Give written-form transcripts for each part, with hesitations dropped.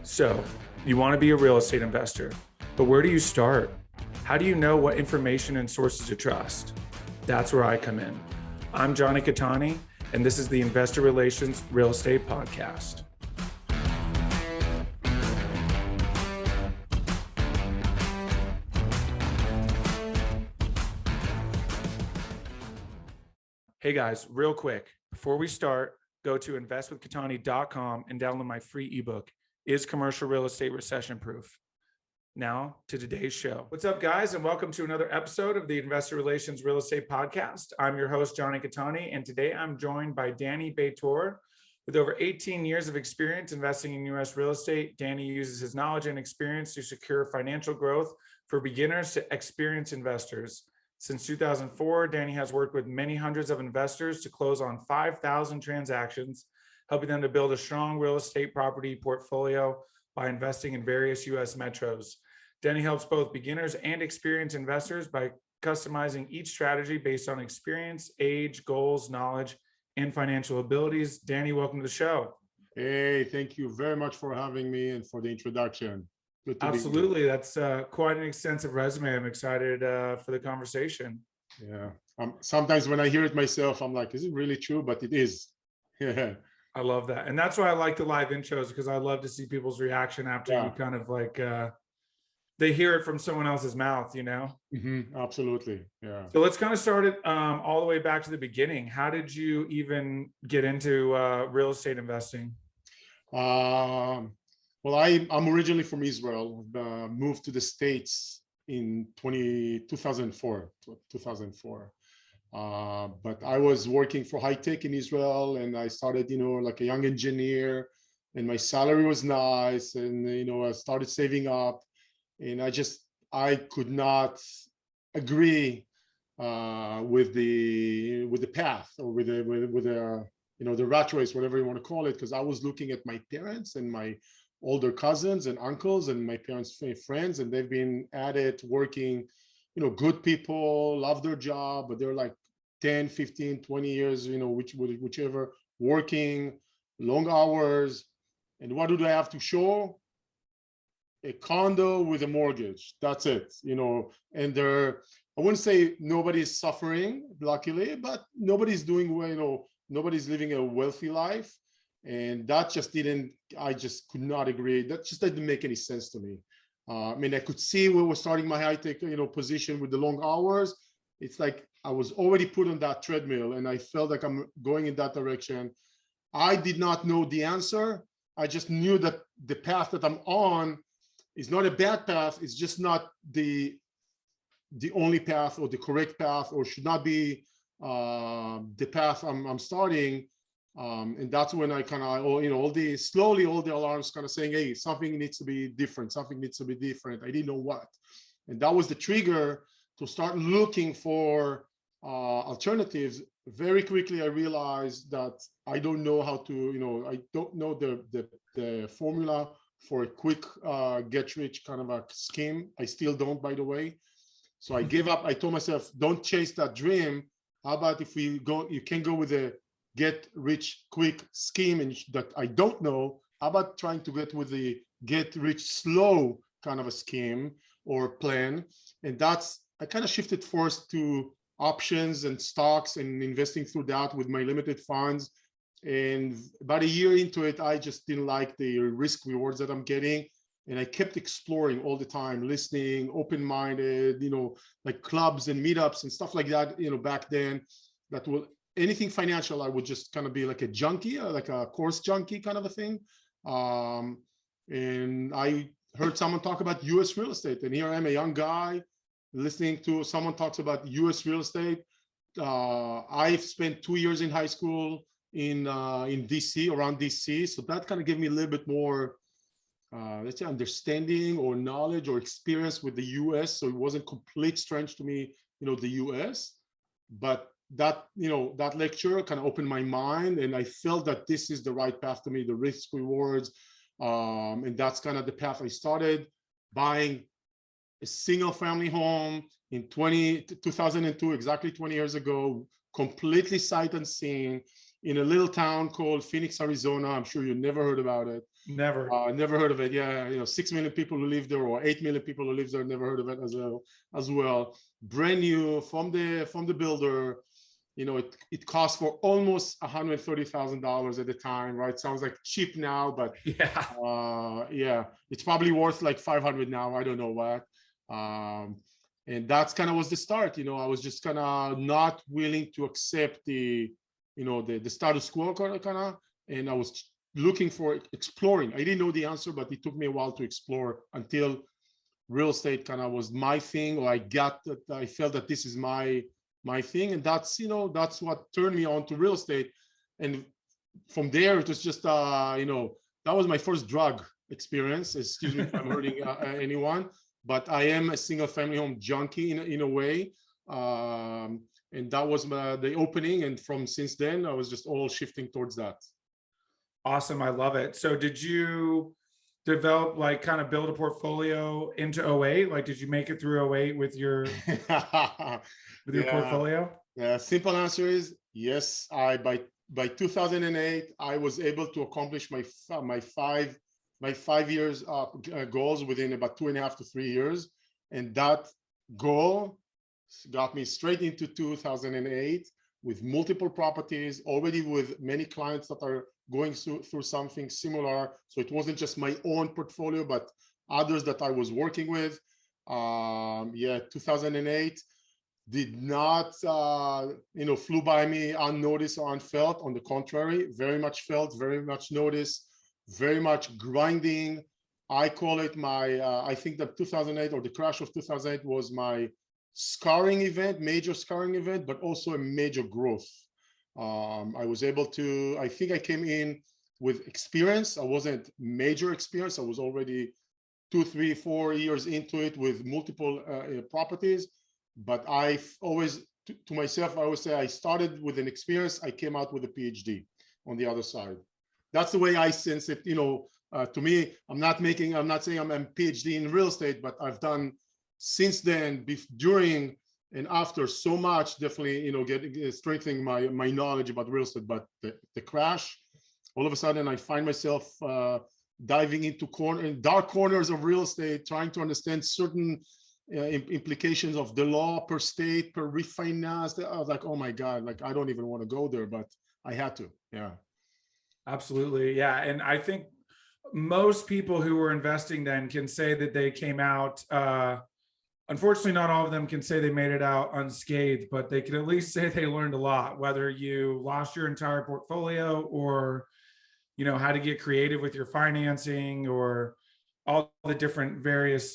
So, you want to be a real estate investor, but where do you start? How do you know what information and sources to trust? That's where I come in. I'm Jonny Cattani, and this is the Investor Relations Real Estate Podcast. Hey guys, real quick, before we start, go to investwithcattani.com and download my free ebook, Is Commercial Real Estate Recession Proof? Now to today's show. What's up, guys, and welcome to another episode of the Investor Relations Real Estate Podcast. I'm your host, Jonny Cattani, and today I'm joined by Dani Beit-Or. With over 18 years of experience investing in U.S. real estate, Dani uses his knowledge and experience to secure financial growth for beginners to experienced investors. Since 2004, Dani has worked with many hundreds of investors to close on 5,000 transactions, helping them to build a strong real estate property portfolio by investing in various U.S. metros. Dani helps both beginners and experienced investors by customizing each strategy based on experience, age, goals, knowledge, and financial abilities. Dani, welcome to the show. Hey, thank you very much for having me and for the introduction. Good to Absolutely. That's quite an extensive resume. I'm excited for the conversation. Yeah. Sometimes when I hear it myself, I'm like, is it really true? But it is. Yeah. I love that. And that's why I like the live intros, because I love to see people's reaction after you kind of like, they hear it from someone else's mouth, you know? Mm-hmm. Absolutely. Yeah. So let's kind of start it all the way back to the beginning. How did you even get into real estate investing? Well, I'm originally from Israel, moved to the States in 2004. But I was working for high tech in Israel, and I started, like a young engineer, and my salary was nice, and I started saving up, and I could not agree with the path, or with the rat race, whatever you want to call it, because I was looking at my parents and my older cousins and uncles and my parents' friends, and they've been at it working, good people, love their job, but they're like 10, 15, 20 years, whichever, working long hours. And what do they have to show? A condo with a mortgage. That's it, and I wouldn't say nobody's suffering, luckily, but nobody's doing well, nobody's living a wealthy life. And that I just could not agree. That just didn't make any sense to me. I could see we were starting my high-tech, position with the long hours. It's like I was already put on that treadmill, and I felt like I'm going in that direction. I did not know the answer. I just knew that the path that I'm on is not a bad path. It's just not the only path or the correct path, or should not be the path I'm starting. And that's when I kind of, all the alarms kind of saying, hey, something needs to be different. Something needs to be different. I didn't know what. And that was the trigger to start looking for alternatives. Very quickly, I realized that I don't know how to, I don't know the formula for a quick get rich kind of a scheme. I still don't, by the way. So I gave up. I told myself, don't chase that dream. How about if you can go with a get rich quick scheme, and that I don't know. How about trying to get with the get rich slow kind of a scheme or plan? And I kind of shifted first to options and stocks and investing through that with my limited funds. And about a year into it, I just didn't like the risk rewards that I'm getting. And I kept exploring all the time, listening, open-minded, like clubs and meetups and stuff like that, back then. That will anything financial, I would just kind of be like a junkie, like a course junkie kind of a thing. And I heard someone talk about US real estate, and here I am, a young guy, listening to someone talks about US real estate. I've spent 2 years in high school in DC, around DC. So that kind of gave me a little bit more, let's say, understanding or knowledge or experience with the US. So it wasn't complete strange to me, the US, but that lecture kind of opened my mind, and I felt that this is the right path to me, the risk rewards, and that's kind of the path I started buying a single family home in 2002, exactly 20 years ago, completely sight unseen, in a little town called Phoenix, Arizona. I'm sure you never heard about it. Never. Never heard of it. Yeah, 6 million people who live there, or 8 million people who live there, never heard of it as well. Brand new from the builder. It cost for almost $130,000 at the time, right? Sounds like cheap now, but Yeah. it's probably worth like 500 now. I don't know what. And that's kind of was the start. I was just kind of not willing to accept the status quo kind of, and I was looking for exploring. I didn't know the answer, but it took me a while to explore until real estate kind of was my thing, or I felt that this is my thing, and that's what turned me on to real estate. And from there, it was just that was my first drug experience. Excuse me if I'm hurting anyone, but I am a single family home junkie in a way. And that was the opening, and since then I was just all shifting towards that. Awesome. I love it. So did you develop, like, kind of build a portfolio into 08? Like, did you make it through 08 with your your portfolio? Yeah, simple answer is yes. By 2008 I was able to accomplish my 5 years goals within about 2.5 to 3 years, and that goal got me straight into 2008 with multiple properties, already with many clients that are going through something similar. So it wasn't just my own portfolio, but others that I was working with. 2008 did not, flew by me unnoticed or unfelt. On the contrary, very much felt, very much noticed, very much grinding. I call it I think that 2008, or the crash of 2008, was my major scarring event, but also a major growth. I was able to, I think I came in with experience. I wasn't major experience. I was already 2, 3, 4 years into it with multiple properties. But I've always, to myself, I always say I started with an experience. I came out with a PhD on the other side. That's the way I sense it. To me, I'm not saying I'm a PhD in real estate, but I've done since then, during and after, so much, definitely, strengthening my knowledge about real estate. But the crash, all of a sudden I find myself diving into dark corners of real estate, trying to understand certain implications of the law per state, per refinance. I was like, oh my God, like, I don't even want to go there, but I had to. Yeah. Absolutely. Yeah. And I think most people who were investing then can say that they came out, unfortunately, not all of them can say they made it out unscathed, but they can at least say they learned a lot, whether you lost your entire portfolio or, how to get creative with your financing, or all the different various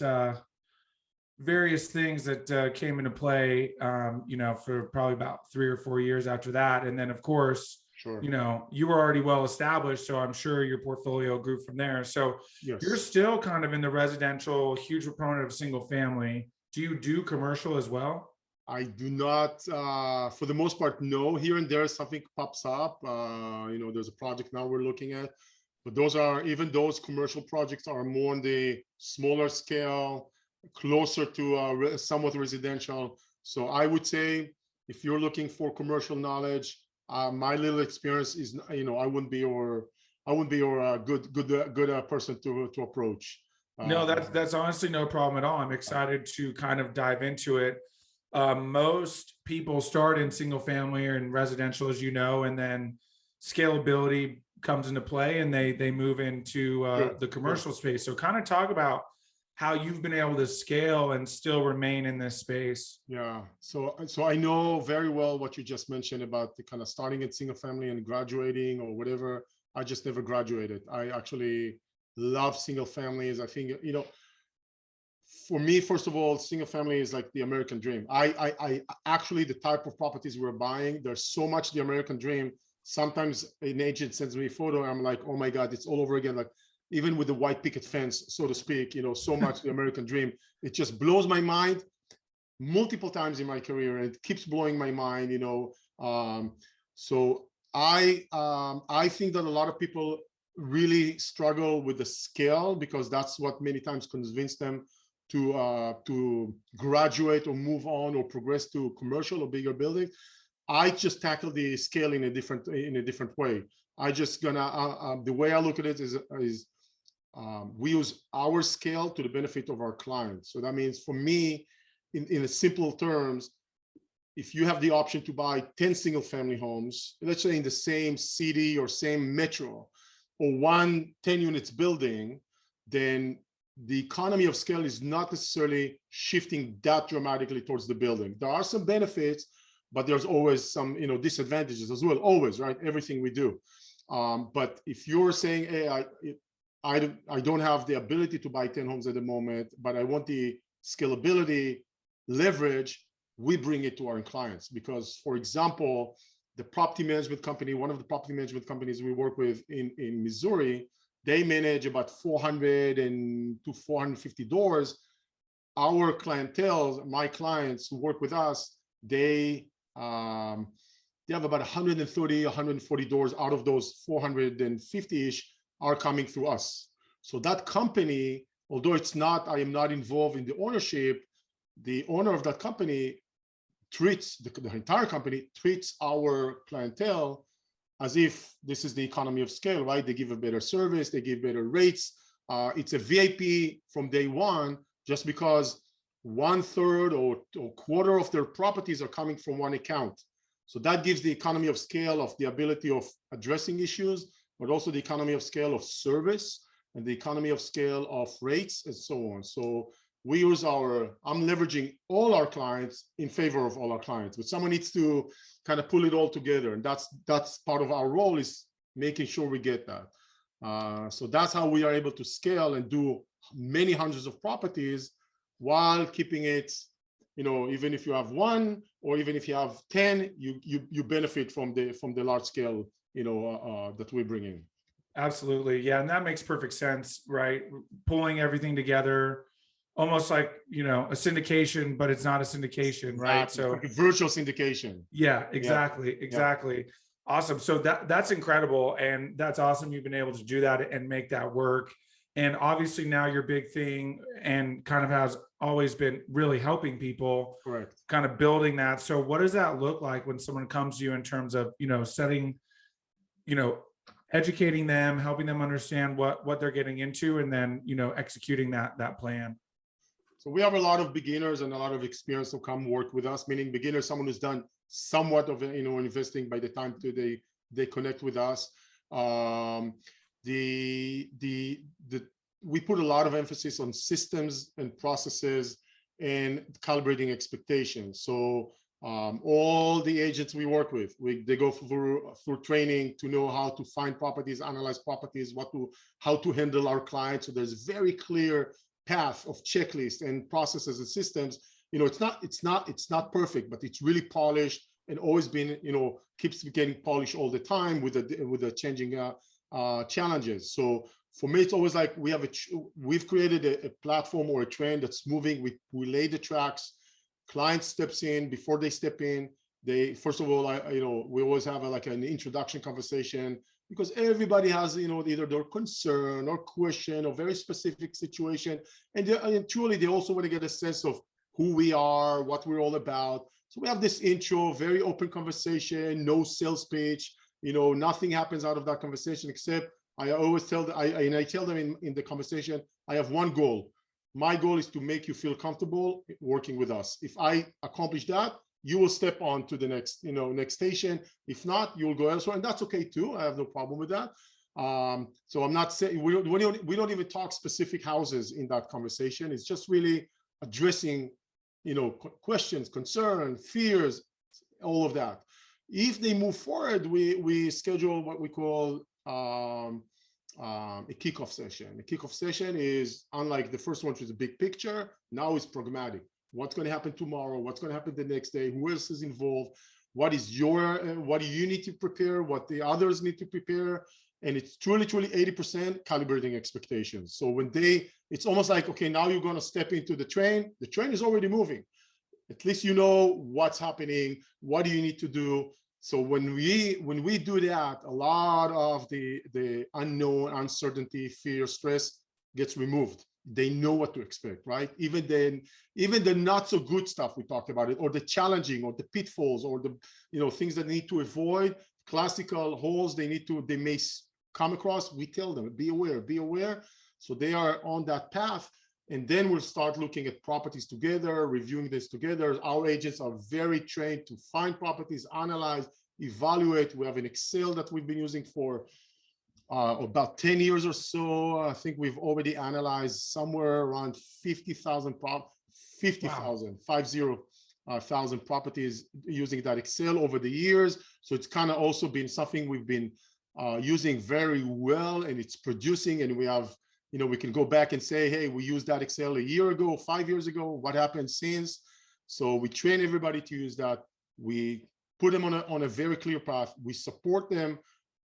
things that came into play, for probably about 3 or 4 years after that. And then, of course, sure, you were already well established, so I'm sure your portfolio grew from there. So yes, you're still kind of in the residential, huge proponent of single family. Do you do commercial as well? I do not, for the most part, no. Here and there, something pops up. There's a project now we're looking at, but those commercial projects are more on the smaller scale, closer to somewhat residential. So I would say, if you're looking for commercial knowledge, my little experience is, I wouldn't be your good person to approach. No, that's honestly no problem at all. I'm excited to kind of dive into it. Most people start in single family or in residential, as you know, and then scalability comes into play, and they move into the commercial space. So kind of talk about how you've been able to scale and still remain in this space. Yeah. So I know very well what you just mentioned about the kind of starting at single family and graduating or whatever. I just never graduated. I actually love single families. I think, for me, first of all, single family is like the American dream. I actually, the type of properties we're buying, there's so much the American dream. Sometimes an agent sends me a photo, and I'm like, oh my God, it's all over again. Like, even with the white picket fence, so to speak, so much the American dream. It just blows my mind multiple times in my career, and it keeps blowing my mind, So I think that a lot of people really struggle with the scale, because that's what many times convince them to graduate or move on or progress to commercial or bigger buildings. I just tackle the scale in a different way. I just gonna the way I look at it is we use our scale to the benefit of our clients. So that means for me, in a simple terms, if you have the option to buy 10 single family homes, let's say in the same city or same metro, or one 10 units building, then the economy of scale is not necessarily shifting that dramatically towards the building. There are some benefits, but there's always some disadvantages as well, always, right? Everything we do. But if you're saying, hey, I don't have the ability to buy 10 homes at the moment, but I want the scalability, leverage, we bring it to our clients. Because, for example, the property management company, one of the property management companies we work with in Missouri, they manage about 400 to 450 doors. Our clientele, my clients who work with us, they have about 130, 140 doors out of those 450-ish are coming through us. So that company, although I am not involved in the ownership, the owner of that company treats the entire company treats our clientele as if this is the economy of scale, right? They give a better service, they give better rates. It's a VIP from day one, just because 1/3 or quarter of their properties are coming from one account. So that gives the economy of scale of the ability of addressing issues, but also the economy of scale of service and the economy of scale of rates and so on. So we use I'm leveraging all our clients in favor of all our clients, but someone needs to kind of pull it all together. And that's part of our role, is making sure we get that. So that's how we are able to scale and do many hundreds of properties while keeping it, even if you have one, or even if you have 10, you benefit from the large scale, that we bring in. Absolutely. Yeah. And that makes perfect sense, right? Pulling everything together, almost like, a syndication, but it's not a syndication, right? Exactly. So like a virtual syndication. Yeah, exactly. Exactly. Awesome. So that's incredible. And that's awesome. You've been able to do that and make that work. And obviously now your big thing and kind of has always been really helping people. Correct. Kind of building that. So what does that look like when someone comes to you in terms of, setting, educating them, helping them understand what they're getting into, and then, executing that plan? So we have a lot of beginners and a lot of experience who come work with us, meaning beginner, someone who's done somewhat of investing by the time they connect with us. We put a lot of emphasis on systems and processes and calibrating expectations. So all the agents we work with, they go through training to know how to find properties, analyze properties, how to handle our clients. So there's very clear path of checklists and processes and systems. It's not perfect, but it's really polished and always been, keeps getting polished all the time with the changing challenges. So for me, it's always like we've created a platform or a trend that's moving. We lay the tracks. Client steps in. Before they step in, first of all, we always have an introduction conversation, because everybody has, either their concern or question or very specific situation. And truly, they also want to get a sense of who we are, what we're all about. So we have this intro, very open conversation, no sales pitch, nothing happens out of that conversation, except I always tell them, I tell them in the conversation, I have one goal. My goal is to make you feel comfortable working with us. If I accomplish that, you will step on to the next station. If not, you'll go elsewhere, and that's okay too. I have no problem with that. So I'm not saying we don't even talk specific houses in that conversation. It's just really addressing, questions, concern, fears, all of that. If they move forward, we schedule what we call a kickoff session. A kickoff session is, unlike the first one, which is a big picture. Now it's pragmatic. What's going to happen tomorrow? What's going to happen the next day? Who else is involved? What do you need to prepare? What the others need to prepare? And it's truly 80% calibrating expectations. So it's almost like, okay, now you're going to step into the train. The train is already moving. At least you know what's happening. What do you need to do? So when we do that, a lot of the unknown, uncertainty, fear, stress gets removed. they know what to expect, right? Even then, even the not so good stuff we talked about it, or the challenging, or the pitfalls, or the things that they need to avoid, classical holes they may come across. We tell them, be aware, be aware. So they are on that path. And then we'll start looking at properties together, reviewing this together. Our agents are very trained to find properties, analyze, evaluate. We have an Excel that we've been using for about 10 years or so. I think we've already analyzed somewhere around 50,000 properties using that Excel over the years. So it's kind of also been something we've been using very well, and it's producing, and we have, we can go back and say, hey, we used that Excel a year ago, 5 years ago, what happened since? So we train everybody to use that. We put them on a very clear path. We support them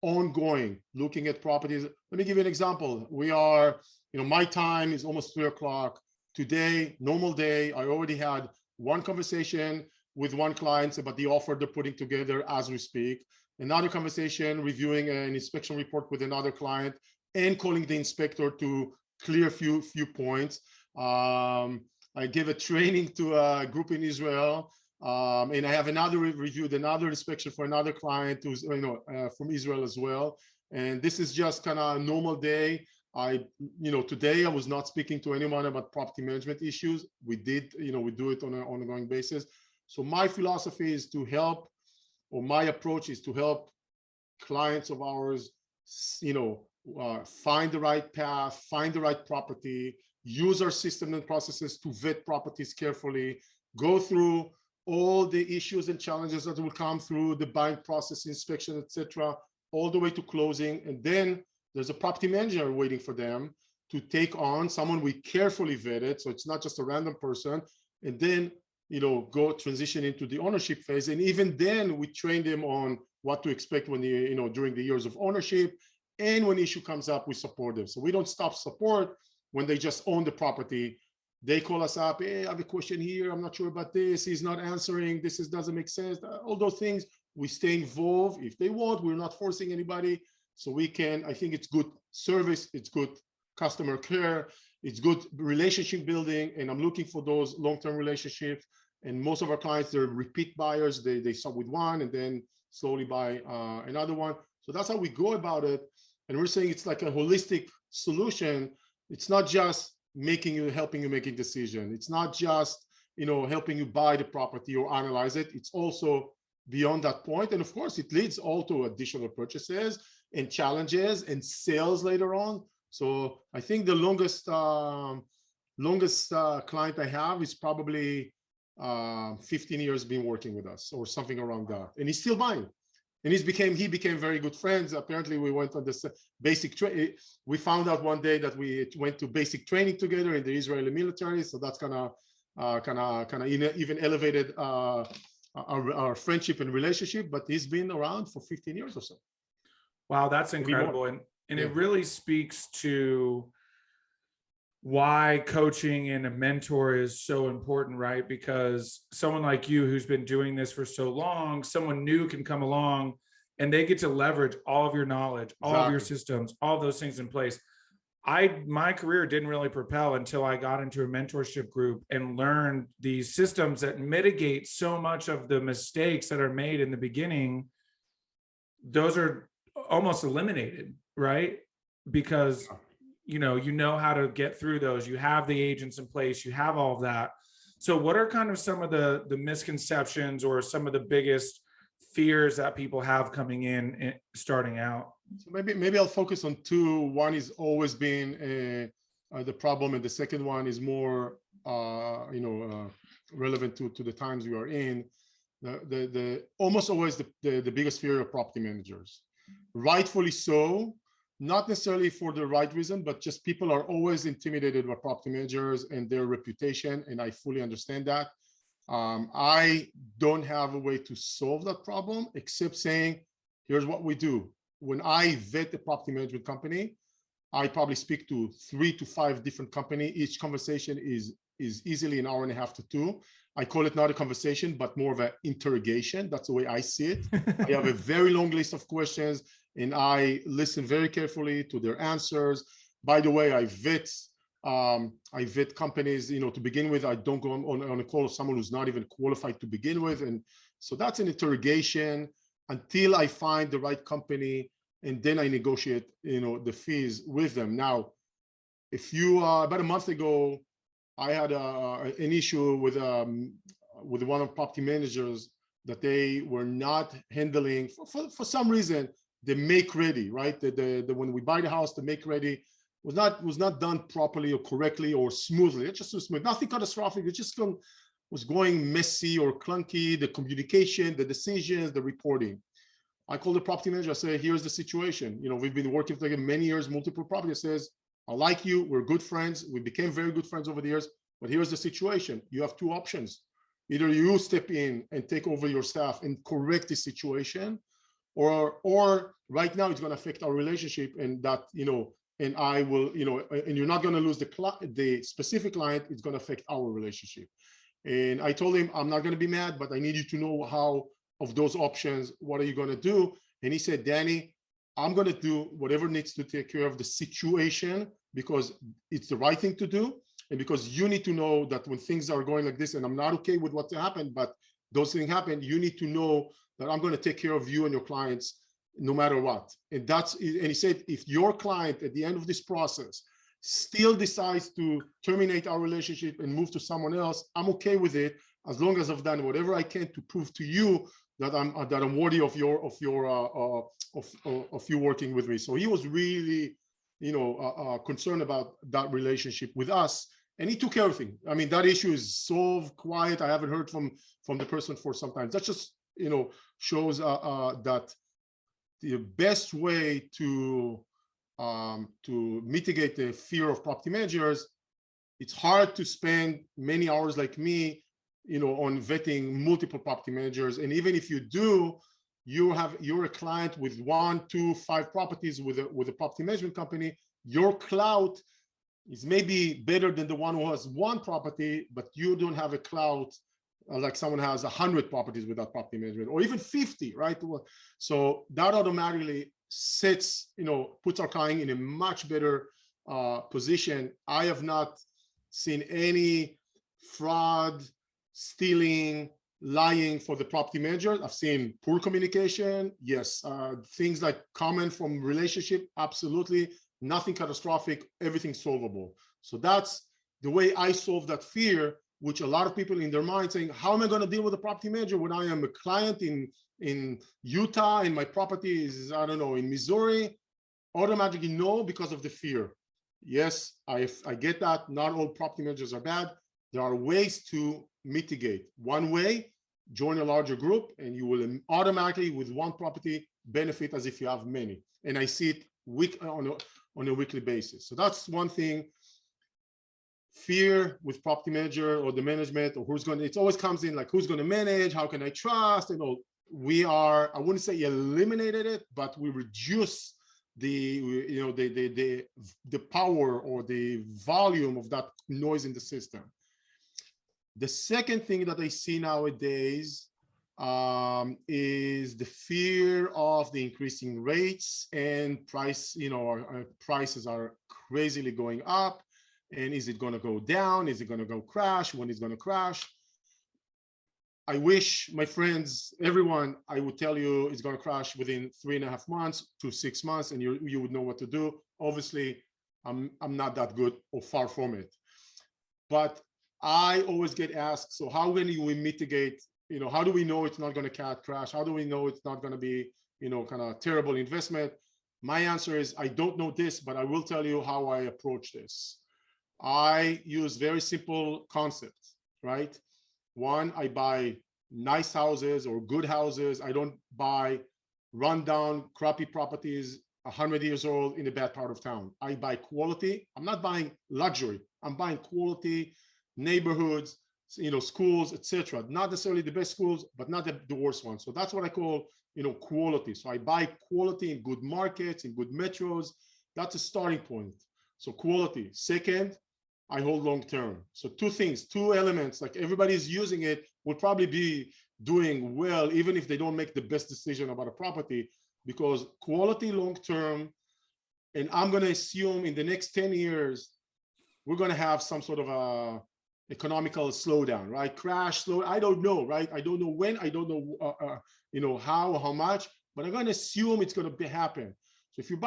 ongoing, looking at properties. Let me give you an example. We are, my time is almost 3 o'clock. Today, normal day, I already had one conversation with one client about the offer they're putting together as we speak. Another conversation, reviewing an inspection report with another client, and calling the inspector to clear a few points. I gave a training to a group in Israel, and I have reviewed another inspection for another client who's from Israel as well. And this is just kind of a normal day. Today I was not speaking to anyone about property management issues. We did, we do it on an ongoing basis. So my philosophy is to help, or my approach is to help clients of ours, find the right path, find the right property, use our system and processes to vet properties carefully, go through all the issues and challenges that will come through the buying process, inspection, etc., all the way to closing. And then there's a property manager waiting for them to take on someone we carefully vetted, so it's not just a random person. And then go transition into the ownership phase. And even then we train them on what to expect when during the years of ownership. And when issue comes up, we support them. So we don't stop support when they just own the property. They call us up, hey, I have a question here, I'm not sure about this, he's not answering, doesn't make sense. All those things, we stay involved. If they want, we're not forcing anybody. So we can, I think it's good service, it's good customer care, it's good relationship building, and I'm looking for those long-term relationships. And most of our clients, they're repeat buyers. They start with one and then slowly buy another one. So that's how we go about it. And we're saying it's like a holistic solution. It's not just helping you make a decision. It's not just, helping you buy the property or analyze it. It's also beyond that point. And of course, it leads all to additional purchases and challenges and sales later on. So I think the longest client I have is probably 15 years been working with us or something around that. And he's still buying. And he became very good friends. Apparently we went on this basic training. We found out one day that we went to basic training together in the Israeli military. So that's kind of even elevated our friendship and relationship, but he's been around for 15 years or so. Wow, that's incredible. And yeah, it really speaks to why coaching and a mentor is so important, right? Because someone like you who's been doing this for so long, someone new can come along and they get to leverage all of your knowledge, all of your systems, all those things in place. My career didn't really propel until I got into a mentorship group and learned these systems that mitigate so much of the mistakes that are made in the beginning. Those are almost eliminated, right? Because you know how to get through those. You have the agents in place, you have all of that. So what are kind of some of the misconceptions or some of the biggest fears that people have coming in starting out? So maybe I'll focus on two. One is always been the problem, and the second one is more relevant to the times we are in. The almost always the biggest fear of property managers, rightfully so. Not necessarily for the right reason, but just people are always intimidated by property managers and their reputation, and I fully understand that. I don't have a way to solve that problem except saying, here's what we do. When I vet a property management company, I probably speak to 3 to 5 different companies. Each conversation is easily an hour and a half to 2. I call it not a conversation, but more of an interrogation. That's the way I see it. I have a very long list of questions, and I listen very carefully to their answers. By the way, I vet I vet companies, to begin with. I don't go on a call with someone who's not even qualified to begin with. And so that's an interrogation until I find the right company, and then I negotiate, the fees with them. Now, if you, about a month ago, I had an issue with one of the property managers that they were not handling for some reason the make ready, right? The when we buy the house, the make ready was not done properly or correctly or smoothly. It's just too smooth, nothing catastrophic. It just was going messy or clunky. The communication, the decisions, the reporting. I called the property manager. I said, here's the situation. We've been working together many years, multiple properties. Says, I like you. We're good friends. We became very good friends over the years. But here's the situation. You have two options. Either you step in and take over your staff and correct the situation, or right now it's going to affect our relationship, and that, and I will, and you're not going to lose the specific client. It's going to affect our relationship. And I told him, I'm not going to be mad, but I need you to know how, of those options, what are you going to do? And he said, Danny, I'm going to do whatever needs to take care of the situation, because it's the right thing to do. And because you need to know that when things are going like this, and I'm not okay with what happened, but those things happen, you need to know that I'm going to take care of you and your clients no matter what. And he said, if your client at the end of this process still decides to terminate our relationship and move to someone else, I'm okay with it, as long as I've done whatever I can to prove to you that I'm worthy of you working with me. So he was really, concerned about that relationship with us, and he took everything. I mean, that issue is solved, quiet. I haven't heard from the person for some time. That just, shows that the best way to mitigate the fear of property managers, it's hard to spend many hours like me, on vetting multiple property managers. And even if you do, you're a client with 1, 2, 5 properties with a property management company. Your clout is maybe better than the one who has 1 property, but you don't have a clout like someone has 100 properties without property management, or even 50, right? So that automatically puts our client in a much better position. I have not seen any fraud, stealing, lying for the property manager. I've seen poor communication, yes. Things like comment from relationship, absolutely. Nothing catastrophic, everything solvable. So that's the way I solve that fear, which a lot of people in their mind saying, how am I going to deal with a property manager when I am a client in Utah and my property is, I don't know, in Missouri? Automatically no, because of the fear. Yes, I get that. Not all property managers are bad. There are ways to mitigate. One way, join a larger group, and you will automatically, with 1 property, benefit as if you have many. And I see it on a weekly basis. So that's one thing. Fear with property manager or the management, or it always comes in like, who's going to manage? How can I trust? We are, I wouldn't say eliminated it, but we reduce the power or the volume of that noise in the system. The second thing that I see nowadays is the fear of the increasing rates and price. Our prices are crazily going up. And is it going to go down? Is it going to go crash? When is it going to crash? I wish, my friends, everyone, I would tell you it's going to crash within 3.5 months to 6 months, and you would know what to do. Obviously, I'm not that good, or far from it. But I always get asked, so how can we mitigate? How do we know it's not going to crash? How do we know it's not going to be, kind of terrible investment? My answer is, I don't know this, but I will tell you how I approach this. I use very simple concepts, right? One, I buy nice houses or good houses. I don't buy rundown, crappy properties, 100 years old in a bad part of town. I buy quality. I'm not buying luxury. I'm buying quality neighborhoods, schools, etc. Not necessarily the best schools, but not the worst ones. So that's what I call, quality. So I buy quality in good markets, in good metros. That's a starting point. So quality. Second, I hold long term. So 2 things, 2 elements, like everybody's using it, will probably be doing well, even if they don't make the best decision about a property, because quality long term, and I'm going to assume in the next 10 years, we're going to have some sort of a economical slowdown, right? Crash, slow. I don't know, right? I don't know when. I don't know, how or how much. But I'm going to assume it's going to happen. So if you're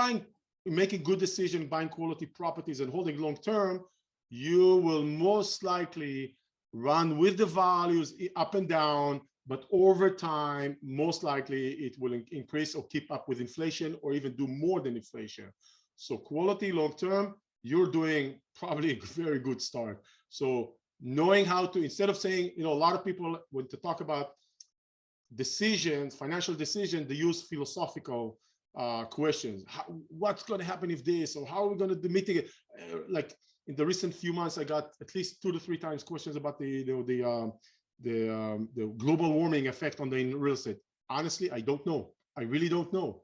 making good decision, buying quality properties and holding long term, you will most likely run with the values up and down, but over time, most likely it will increase or keep up with inflation or even do more than inflation. So quality long term, you're doing probably a very good start. So knowing how to, instead of saying, a lot of people, when to talk about decisions, financial decisions, they use philosophical questions. What's going to happen if this, or how are we going to mitigate? Like in the recent few months, I got at least 2 to 3 times questions about the global warming effect on the real estate. Honestly, I don't know. I really don't know.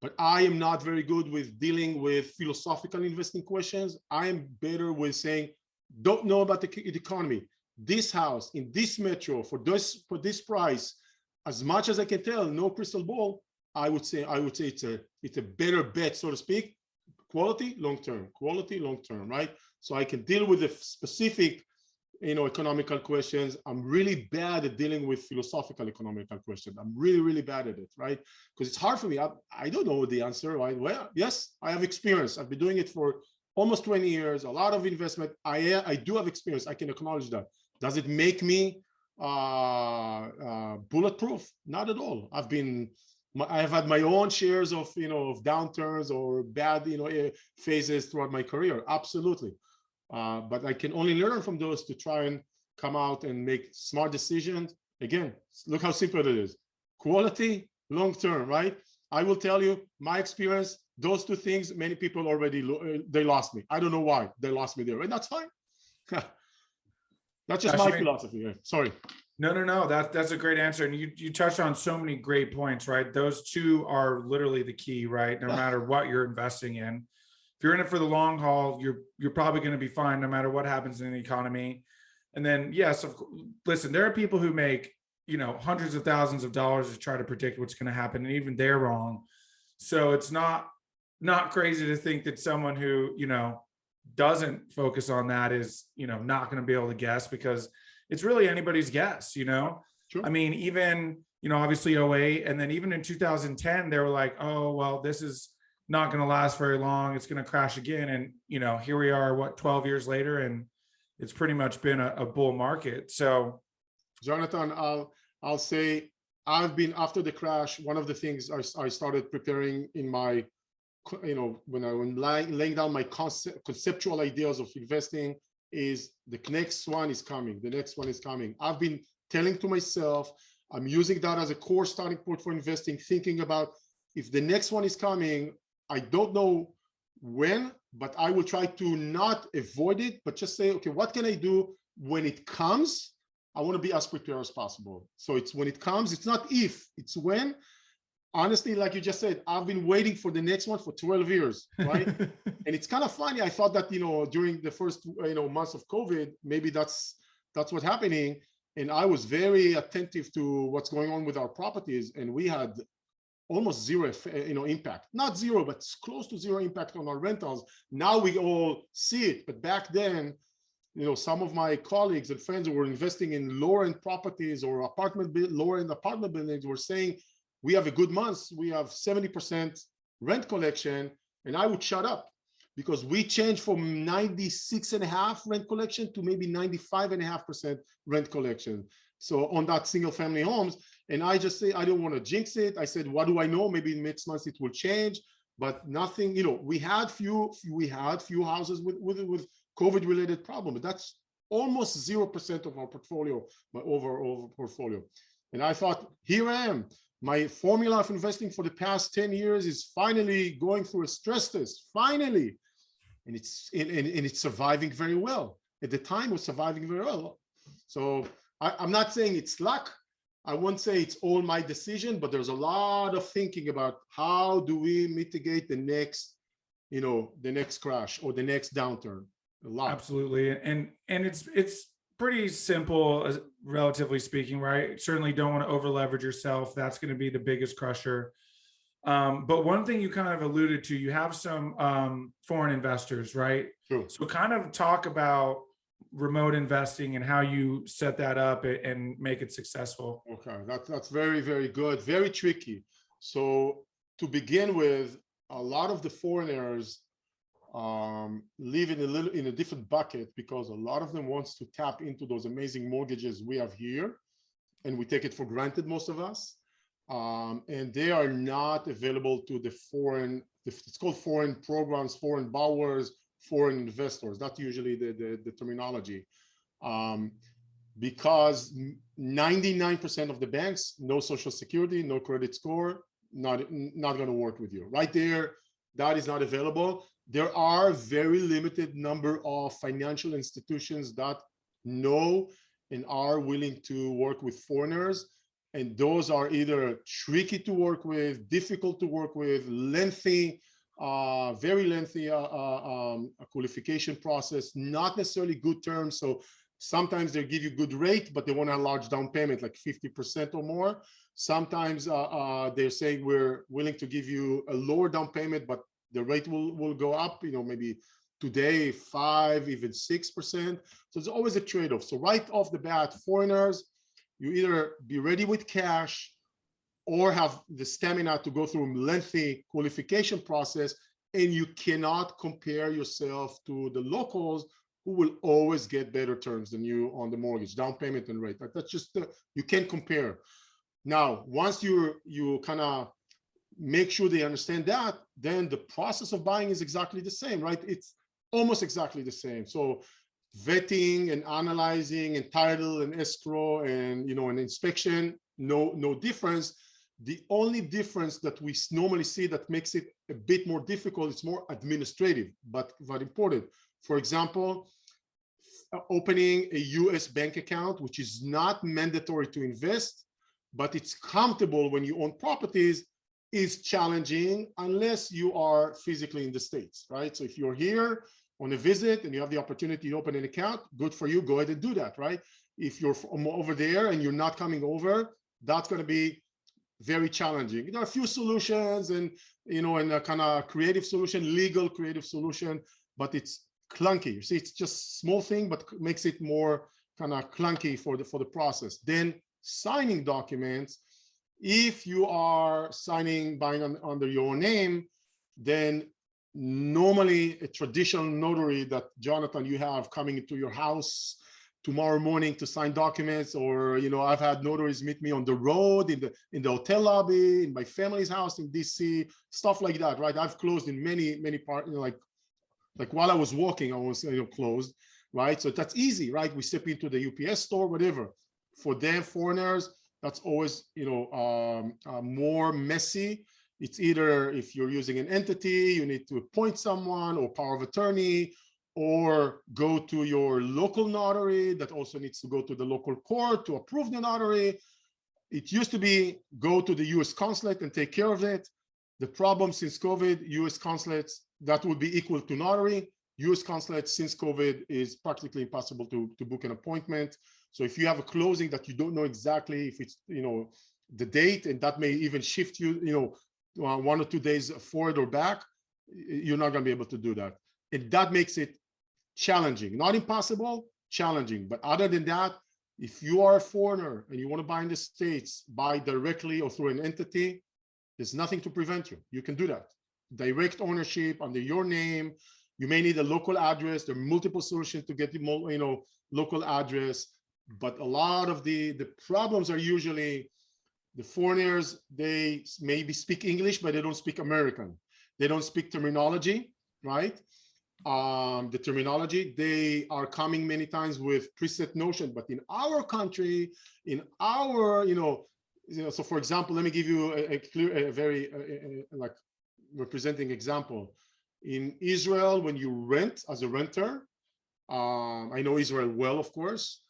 But I am not very good with dealing with philosophical investing questions. I am better with saying, don't know about the economy. This house in this metro for this price, as much as I can tell, no crystal ball. I would say it's a better bet, so to speak. Quality long term, right? So I can deal with the specific, economical questions. I'm really bad at dealing with philosophical economical questions. I'm really bad at it, right? Because it's hard for me. I don't know the answer, right? Well, yes, I have experience. I've been doing it for almost 20 years, a lot of investment. I do have experience. I can acknowledge that. Does it make me bulletproof? Not at all. I've had my own shares of of downturns or bad phases throughout my career. Absolutely. But I can only learn from those to try and come out and make smart decisions. Again, look how simple it is. Quality, long term, right? I will tell you my experience, those two things, many people already, they lost me. I don't know why they lost me there, right? That's fine. That's just my philosophy. Yeah. Sorry. No. That's a great answer. And you touched on so many great points, right? Those two are literally the key, right? No matter what you're investing in. If you're in it for the long haul, you're probably going to be fine no matter what happens in the economy. And then, yes, listen, there are people who make, hundreds of thousands of dollars to try to predict what's going to happen, and even they're wrong. So it's not crazy to think that someone who, doesn't focus on that is, not going to be able to guess, because it's really anybody's guess, Sure. I mean, even, obviously 08, and then even in 2010, they were like, oh, well, this is not going to last very long. It's going to crash again. And, here we are, 12 years later, and it's pretty much been a bull market. So, Jonathan, I'll say I've been, after the crash, one of the things I started preparing in my, when laying down my conceptual ideas of investing, is the next one is coming. The next one is coming. I've been telling to myself, I'm using that as a core starting point for investing, thinking about if the next one is coming, I don't know when, but I will try to not avoid it, but just say, okay, what can I do when it comes? I want to be as prepared as possible. So it's when it comes, it's not if, it's when. Honestly, like you just said, I've been waiting for the next one for 12 years, right? And it's kind of funny. I thought that, during the first, months of COVID, maybe that's what's happening. And I was very attentive to what's going on with our properties. And we had almost zero, impact, not zero, but close to zero impact on our rentals. Now we all see it. But back then, some of my colleagues and friends who were investing in lower-end properties or lower-end apartment buildings were saying, we have a good month, we have 70% rent collection, and I would shut up, because we changed from 96.5% rent collection to maybe 95.5% rent collection. So on that single family homes, and I just say, I don't want to jinx it. I said, what do I know? Maybe next month it will change, but nothing, we had few houses with COVID related problems. That's almost 0% of our portfolio, my overall portfolio. And I thought, here I am. My formula of investing for the past 10 years is finally going through a stress test, finally. And it's surviving very well. At the time, it was surviving very well. So I'm not saying it's luck. I won't say it's all my decision, but there's a lot of thinking about how do we mitigate the next, the next crash or the next downturn. A lot. Absolutely. And it's pretty simple, relatively speaking, right? Certainly don't want to over leverage yourself. That's going to be the biggest crusher. But one thing you kind of alluded to, you have some foreign investors, right? True. So kind of talk about remote investing and how you set that up and make it successful. Okay, that's very, very good, very tricky. So to begin with, a lot of the foreigners live in a different bucket because a lot of them wants to tap into those amazing mortgages we have here, and we take it for granted, most of us. And they are not available to the foreign, it's called foreign programs, foreign borrowers, foreign investors. That's usually the terminology. Because 99% of the banks, no social security, no credit score, not going to work with you. Right there, that is not available. There are very limited number of financial institutions that know and are willing to work with foreigners. And those are either tricky to work with, difficult to work with, lengthy, very lengthy qualification process, not necessarily good terms. So sometimes they give you good rate, but they want a large down payment, like 50% or more. Sometimes they're saying we're willing to give you a lower down payment, but the rate will go up, maybe today 5, even 6%. So it's always a trade-off. So right off the bat, foreigners, you either be ready with cash or have the stamina to go through a lengthy qualification process, and you cannot compare yourself to the locals who will always get better terms than you on the mortgage, down payment and rate. Like that's just, you can't compare. Now, once you kind of make sure they understand that, then the process of buying is exactly the same, right? It's almost exactly the same. So vetting and analyzing and title and escrow and an inspection, no difference. The only difference that we normally see that makes it a bit more difficult, it's more administrative, but important. For example, opening a US bank account, which is not mandatory to invest, but it's comfortable when you own properties, is challenging unless you are physically in the States, right? So if you're here on a visit and you have the opportunity to open an account, good for you, go ahead and do that, right? If you're over there and you're not coming over, that's going to be very challenging. There are a few solutions and, and a kind of creative solution, legal creative solution, but it's clunky. You see, it's just small thing, but makes it more kind of clunky for the process. Then signing documents, if you are buying under your own name, then normally a traditional notary that Jonathan you have coming into your house tomorrow morning to sign documents, or I've had notaries meet me on the road, in the hotel lobby, in my family's house in DC, stuff like that, right? I've closed in many parts, like while I was walking, I was closed, right? So that's easy, right? We step into the UPS store, whatever. For them, foreigners, that's always more messy. It's either if you're using an entity, you need to appoint someone or power of attorney, or go to your local notary that also needs to go to the local court to approve the notary. It used to be go to the US consulate and take care of it. The problem since COVID, US consulates, that would be equal to notary. US consulates since COVID is practically impossible to book an appointment. So if you have a closing that you don't know exactly if it's, the date, and that may even shift you, 1 or 2 days forward or back, you're not going to be able to do that. And that makes it challenging, not impossible, challenging. But other than that, if you are a foreigner and you want to buy in the States, buy directly or through an entity, there's nothing to prevent you. You can do that. Direct ownership under your name. You may need a local address. There are multiple solutions to get the local address. But a lot of the problems are usually the foreigners, they maybe speak English, but they don't speak American. They don't speak terminology, right? The terminology, they are coming many times with preset notion, but in our country, in our, so for example, let me give you a very like representing example. In Israel, when you rent as a renter, I know Israel well, of course,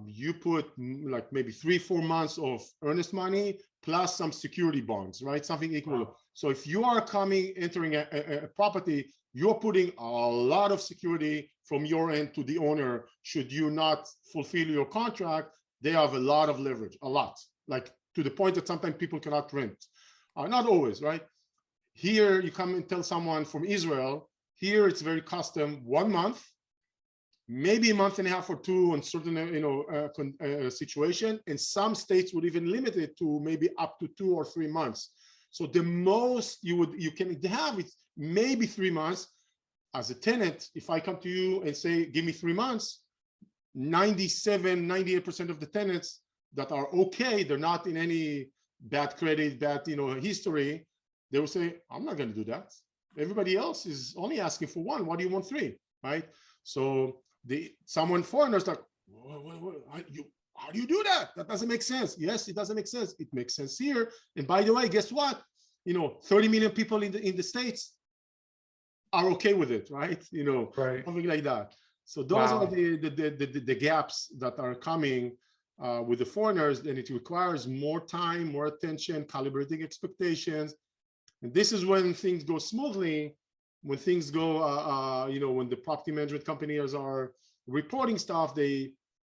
you put like maybe 3-4 months of earnest money plus some security bonds, right? Something equal. Wow. So if you are entering a property, you're putting a lot of security from your end to the owner. Should you not fulfill your contract, they have a lot of leverage, a lot, like to the point that sometimes people cannot rent. Not always, right? Here, you come and tell someone from Israel, here it's very custom, 1 month, maybe a month and a half or two on certain, situation. And some states would even limit it to maybe up to 2 or 3 months. So the most you can have is maybe 3 months. As a tenant, if I come to you and say, give me 3 months, 98% of the tenants that are okay, they're not in any bad credit, bad history, they will say, I'm not going to do that. Everybody else is only asking for 1. Why do you want 3? Right? So someone foreigners like, how do you do that? That doesn't make sense. Yes, it doesn't make sense. It makes sense here. And by the way, guess what? 30 million people in the States are okay with it, right? Right. Something like that. So those Wow. are the gaps that are coming with the foreigners, and it requires more time, more attention, calibrating expectations. And this is when things go smoothly, when things go, when the property management companies are reporting stuff,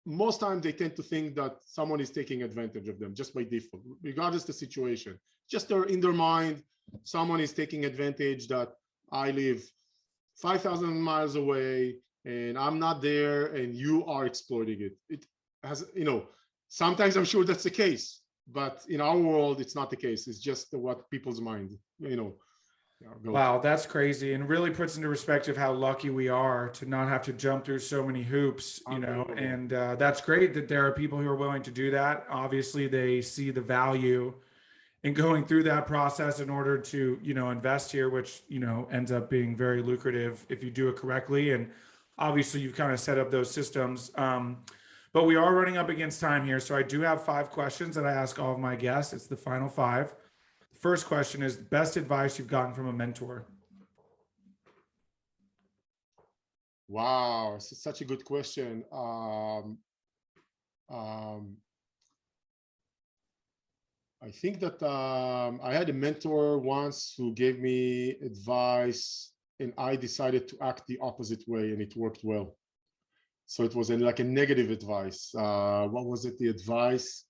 most times they tend to think that someone is taking advantage of them just by default, regardless the situation. Just in their mind, someone is taking advantage that I live 5,000 miles away and I'm not there and you are exploiting it. It has, sometimes I'm sure that's the case, but in our world, it's not the case. It's just what people's mind, Wow, that's crazy, and really puts into perspective how lucky we are to not have to jump through so many hoops, and that's great that there are people who are willing to do that. Obviously, they see the value in going through that process in order to, invest here, which, ends up being very lucrative if you do it correctly. And obviously, you've kind of set up those systems. But we are running up against time here. So I do have 5 questions that I ask all of my guests. It's the final 5. First question is best advice you've gotten from a mentor. Wow, it's such a good question. I think that I had a mentor once who gave me advice and I decided to act the opposite way and it worked well. So it was like a negative advice. What was it, the advice?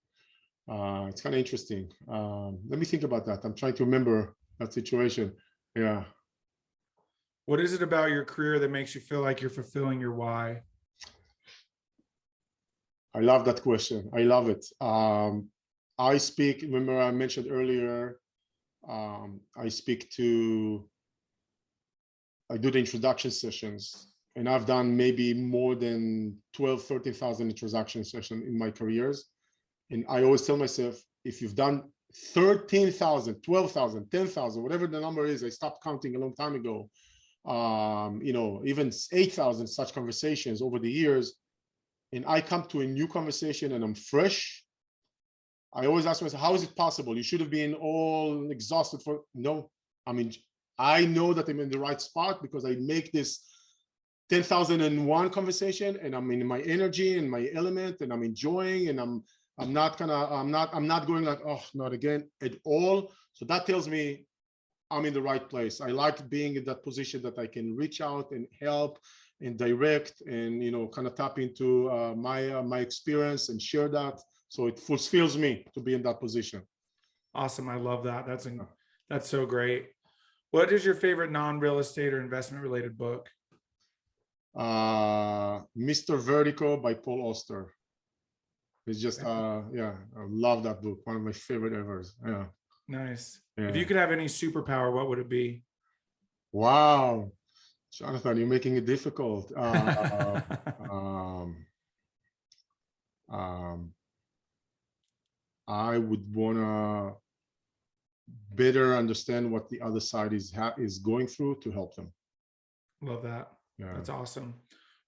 It's kind of interesting. Let me think about that. I'm trying to remember that situation. Yeah. What is it about your career that makes you feel like you're fulfilling your why? I love that question. I love it. I speak, remember I mentioned earlier, I do the introduction sessions, and I've done maybe more than 12, 13,000 introduction sessions in my careers. And I always tell myself, if you've done 13,000, 12,000, 10,000, whatever the number is, I stopped counting a long time ago, even 8,000 such conversations over the years, and I come to a new conversation and I'm fresh, I always ask myself, how is it possible? You should have been all exhausted for, no, I know that I'm in the right spot because I make this 10,001 conversation and I'm in my energy and my element and I'm enjoying and I'm not going like, oh, not again at all. So that tells me I'm in the right place. I like being in that position that I can reach out and help and direct and, kind of tap into my experience and share that. So it fulfills me to be in that position. Awesome. I love that. That's so great. What is your favorite non-real estate or investment related book? Mr. Vertical by Paul Auster. It's just, I love that book. One of my favorite ever. Yeah. Nice. Yeah. If you could have any superpower, what would it be? Wow. Jonathan, you're making it difficult. I would want to better understand what the other side is going through to help them. Love that. Yeah. That's awesome.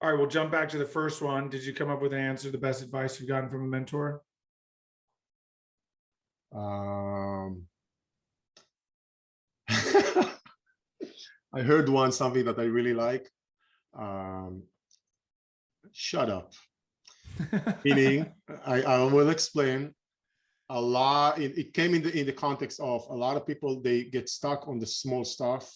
All right, we'll jump back to the first one. Did you come up with an answer, the best advice you've gotten from a mentor? I heard something that I really like. Shut up. Meaning, I will explain. A lot, it came in the context of a lot of people, they get stuck on the small stuff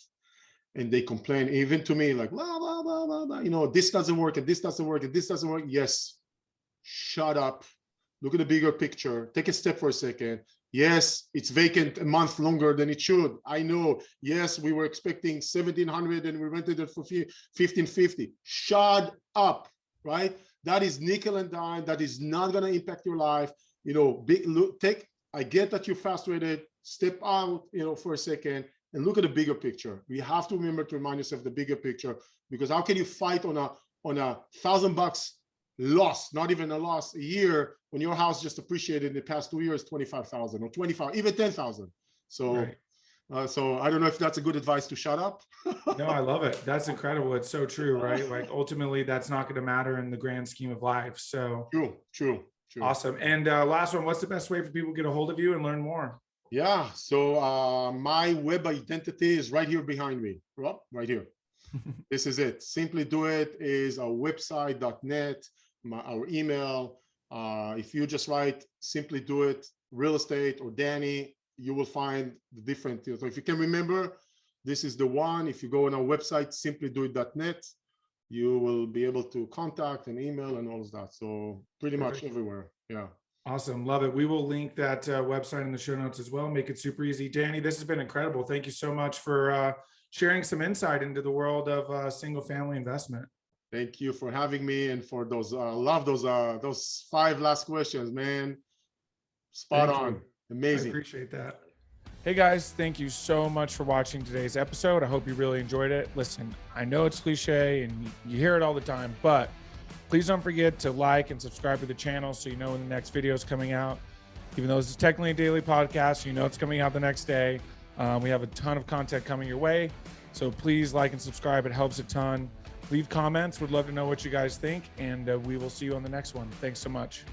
and they complain, even to me, like, blah, blah, blah, blah, blah. This doesn't work and this doesn't work and this doesn't work. Yes, shut up. Look at the bigger picture. Take a step for a second. Yes, it's vacant a month longer than it should. I know. Yes, we were expecting 1,700 and we rented it for 1,550. Shut up, right? That is nickel and dime. That is not going to impact your life. You know, I get that you're frustrated. Step out, for a second and look at the bigger picture. We have to remember to remind yourself the bigger picture, because how can you fight on a $1,000 loss, not even a loss a year, when your house just appreciated in the past 2 years 25,000 or 25, even 10,000. So right. So I don't know if that's a good advice to shut up. No, I love it. That's incredible. It's so true, right? Like ultimately that's not going to matter in the grand scheme of life. So true. Awesome. And last one, what's the best way for people to get a hold of you and learn more? Yeah, so my web identity is right here behind me, right here. This is it. Simply Do It is our website.net, our email. If you just write Simply Do It real estate or Dani, you will find the different. So if you can remember, this is the one. If you go on our website, simplydoit.net, you will be able to contact and email and all of that. So pretty much everywhere. Yeah. Awesome. Love it. We will link that website in the show notes as well. Make it super easy. Dani, this has been incredible. Thank you so much for sharing some insight into the world of single family investment. Thank you for having me, and for those, love those 5 last questions, man. Spot on. Amazing. I appreciate that. Hey guys, thank you so much for watching today's episode. I hope you really enjoyed it. Listen, I know it's cliche and you hear it all the time, but please don't forget to like and subscribe to the channel so you know when the next video is coming out. Even though this is technically a daily podcast, you know it's coming out the next day. We have a ton of content coming your way. So please like and subscribe. It helps a ton. Leave comments. Would love to know what you guys think. And we will see you on the next one. Thanks so much.